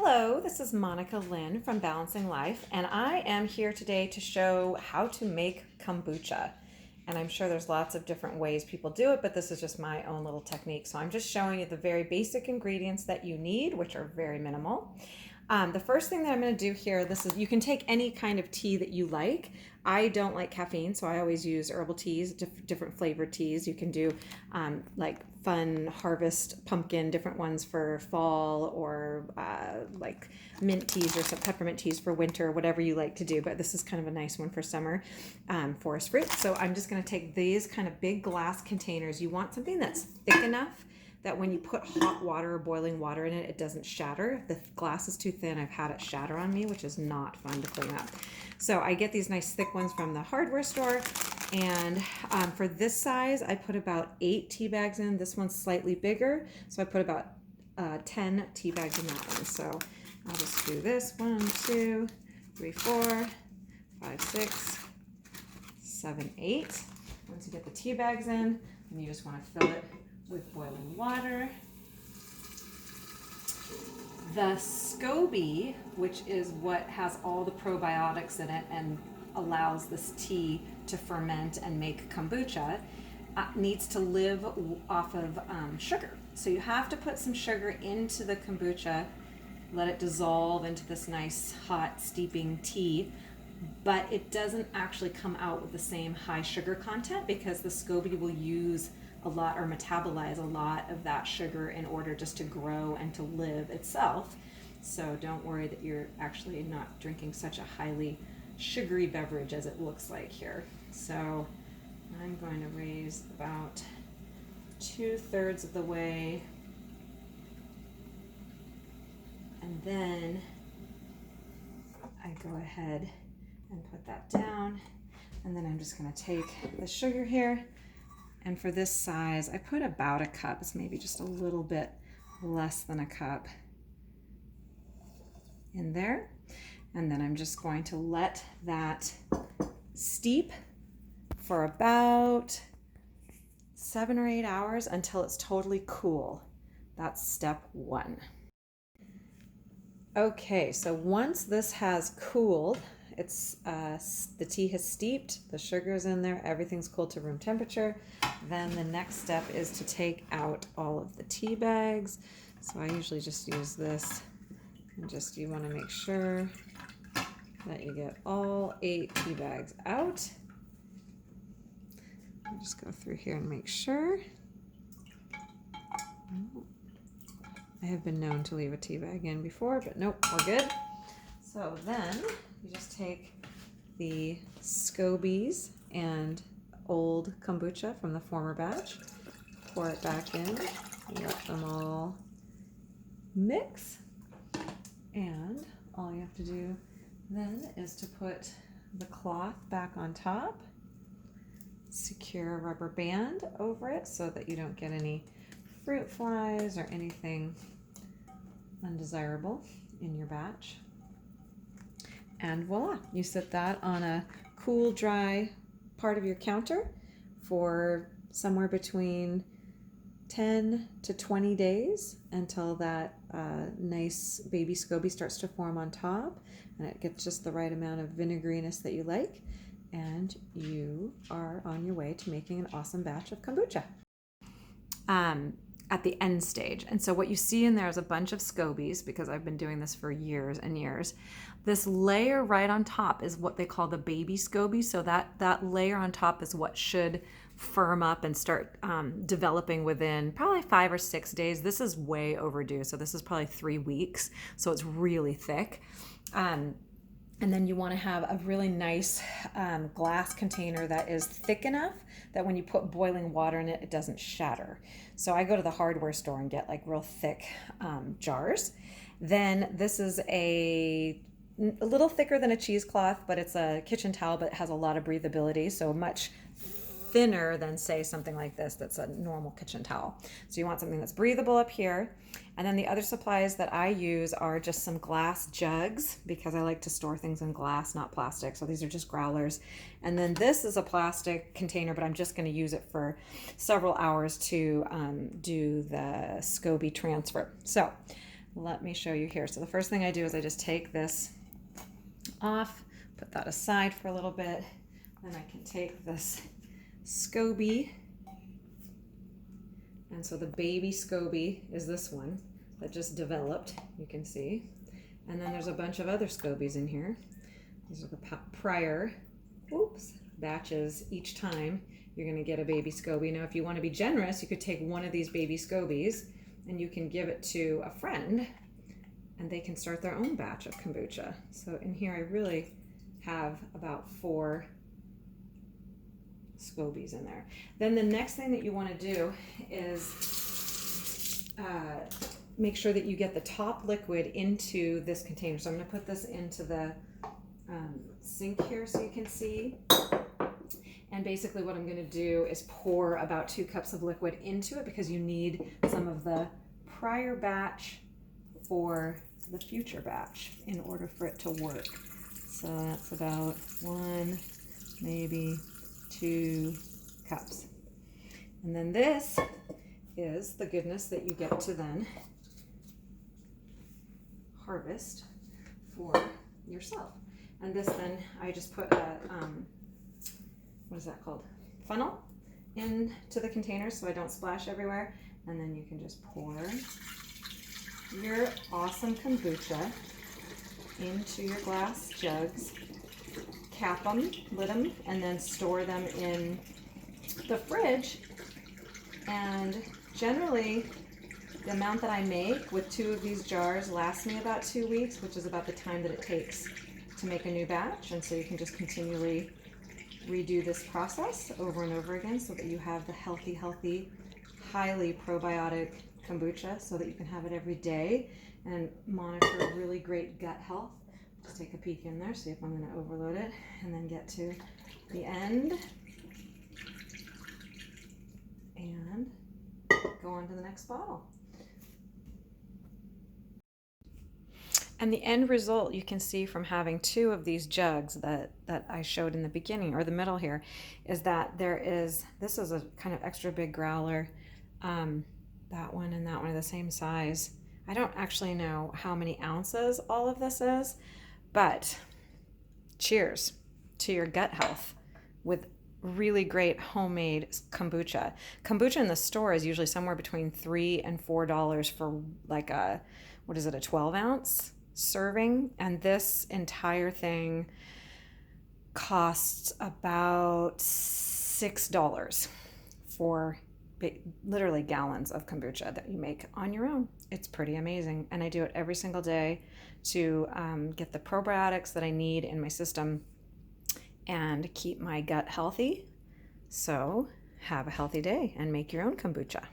Hello, this is Monica Lynn from Balancing Life, and I am here today to show how to make kombucha. And I'm sure there's lots of different ways people do it, but this is just my own little technique. So I'm just showing you the very basic ingredients that you need, which are very minimal. The first thing that I'm going to do here, you can take any kind of tea that you like. I don't like caffeine, so I always use herbal teas, different flavored teas. You can do like fun harvest pumpkin, different ones for fall, or like mint teas or some peppermint teas for winter, whatever you like to do. But this is kind of a nice one for summer, forest fruit. So I'm just going to take these kind of big glass containers. You want something that's thick enough that when you put hot water or boiling water in it, it doesn't shatter. If the glass is too thin, I've had it shatter on me, which is not fun to clean up. So I get these nice thick ones from the hardware store. And for this size, I put about 8 tea bags in. This one's slightly bigger, so I put about 10 tea bags in that one. So I'll just do this. 1, 2, 3, 4, 5, 6, 7, 8. Once you get the tea bags in, then you just want to fill it with boiling water. The SCOBY, which is what has all the probiotics in it and allows this tea to ferment and make kombucha, needs to live off of sugar. So you have to put some sugar into the kombucha, let it dissolve into this nice hot steeping tea, but it doesn't actually come out with the same high sugar content because the SCOBY will use a lot or metabolize a lot of that sugar in order just to grow and to live itself. So don't worry that you're actually not drinking such a highly sugary beverage as it looks like here. So I'm going to raise about 2/3 of the way, and then I go ahead and put that down, and then I'm just going to take the sugar here. And for this size, I put about a cup. It's maybe just a little bit less than a cup in there. And then I'm just going to let that steep for about 7 or 8 hours until it's totally cool. That's step 1. Okay, so once this has cooled, it's the tea has steeped, the sugar's in there, everything's cooled to room temperature. Then the next step is to take out all of the tea bags. So I usually just use this, and you want to make sure that you get all 8 tea bags out. I'll just go through here and make sure. I have been known to leave a tea bag in before, but nope, we're good. So then you just take the SCOBYs and old kombucha from the former batch, pour it back in, let them all mix, and all you have to do then is to put the cloth back on top, secure a rubber band over it so that you don't get any fruit flies or anything undesirable in your batch. And voila, you set that on a cool, dry part of your counter for somewhere between 10 to 20 days until that nice baby SCOBY starts to form on top and it gets just the right amount of vinegariness that you like, and you are on your way to making an awesome batch of kombucha. At the end stage. And so what you see in there is a bunch of SCOBYs, because I've been doing this for years and years. This layer right on top is what they call the baby SCOBY. So that layer on top is what should firm up and start developing within probably 5 or 6 days. This is way overdue. So this is probably 3 weeks. So it's really thick. And then you want to have a really nice glass container that is thick enough that when you put boiling water in it, it doesn't shatter. So I go to the hardware store and get like real thick jars. Then this is a little thicker than a cheesecloth, but it's a kitchen towel, but it has a lot of breathability. So much thinner than, say, something like this that's a normal kitchen towel. So you want something that's breathable up here. And then the other supplies that I use are just some glass jugs, because I like to store things in glass, not plastic. So these are just growlers. And then this is a plastic container, but I'm just going to use it for several hours to do the SCOBY transfer. So let me show you here. So the first thing I do is I just take this off, put that aside for a little bit. Then I can take this SCOBY. And so the baby SCOBY is this one that just developed, you can see. And then there's a bunch of other SCOBYs in here. These are the prior batches. Each time you're going to get a baby SCOBY. Now if you want to be generous, you could take one of these baby SCOBYs and you can give it to a friend and they can start their own batch of kombucha. So in here I really have about 4 SCOBYs in there. Then the next thing that you want to do is make sure that you get the top liquid into this container. So I'm going to put this into the sink here so you can see. And basically what I'm going to do is pour about 2 cups of liquid into it because you need some of the prior batch for the future batch in order for it to work. So that's about 1, maybe 2 cups. And then this is the goodness that you get to then harvest for yourself. And this then, I just put a, what is that called? Funnel into the container so I don't splash everywhere. And then you can just pour your awesome kombucha into your glass jugs, cap them, lid them, and then store them in the fridge. And generally, the amount that I make with 2 of these jars lasts me about 2 weeks, which is about the time that it takes to make a new batch. And so you can just continually redo this process over and over again so that you have the healthy, highly probiotic kombucha so that you can have it every day and monitor really great gut health. Just take a peek in there, see if I'm going to overload it, and then get to the end and go on to the next bottle. And the end result you can see from having 2 of these jugs that I showed in the beginning or the middle here is that this is a kind of extra big growler. That one and that one are the same size. I don't actually know how many ounces all of this is, but cheers to your gut health with really great homemade kombucha. Kombucha in the store is usually somewhere between $3 and $4 for like a 12 ounce serving. And this entire thing costs about $6 for literally gallons of kombucha that you make on your own. It's pretty amazing. And I do it every single day to get the probiotics that I need in my system and keep my gut healthy. So have a healthy day and make your own kombucha.